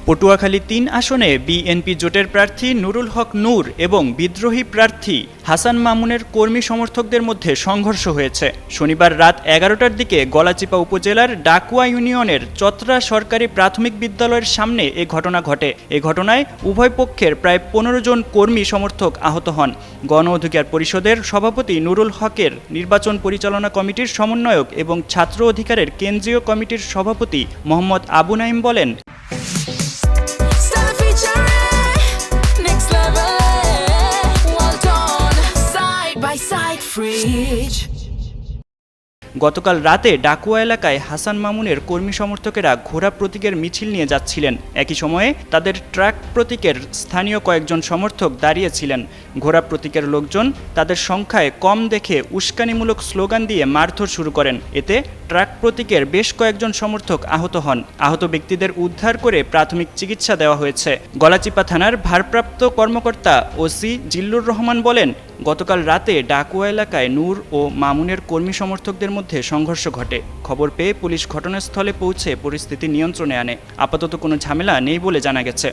পটুয়াখালী ৩ আসনে বিএনপি জোটের প্রার্থী নুরুল হক নূর এবং বিদ্রোহী প্রার্থী হাসান মামুনের কর্মী সমর্থকদের মধ্যে সংঘর্ষ হয়েছে। শনিবার রাত ১১টার দিকে গলাচিপা উপজেলার ডাকুয়া ইউনিয়নের চতরা সরকারি প্রাথমিক বিদ্যালয়ের সামনে এ ঘটনা ঘটে। এ ঘটনায় উভয় পক্ষের প্রায় ১৫ জন কর্মী সমর্থক আহত হন। গণ অধিকার পরিষদের সভাপতি নুরুল হকের নির্বাচন পরিচালনা কমিটির সমন্বয়ক এবং ছাত্র অধিকারের কেন্দ্রীয় কমিটির সভাপতি মোহাম্মদ আবু নাঈম বলেন, গতকাল রাতে ডাকুয়া এলাকায় হাসান মামুনের কর্মী সমর্থকেরা ঘোড়া প্রতীকের মিছিল নিয়ে যাচ্ছিলেন। একই সময়ে তাদের ট্রাক প্রতীকের স্থানীয় কয়েকজন সমর্থক দাঁড়িয়েছিলেন। ঘোড়া প্রতীকের লোকজন তাদের সংখ্যায় কম দেখে উস্কানিমূলক স্লোগান দিয়ে মারধর শুরু করেন। এতে ট্রাক প্রতীকের বেশ কয়েকজন সমর্থক আহত হন। আহত ব্যক্তিদের উদ্ধার করে প্রাথমিক চিকিৎসা দেওয়া হয়েছে। গলাচিপা থানার ভারপ্রাপ্ত কর্মকর্তা ওসি জিল্লুর রহমান বলেন, গতকাল রাতে ডাকুয়া এলাকায় নূর ও মামুনের কর্মী সমর্থকদের মধ্যে সংঘর্ষ ঘটে। খবর পেয়ে পুলিশ ঘটনাস্থলে পৌঁছে পরিস্থিতি নিয়ন্ত্রণে আনে। আপাতত কোনো ঝামেলা নেই বলে জানা গেছে।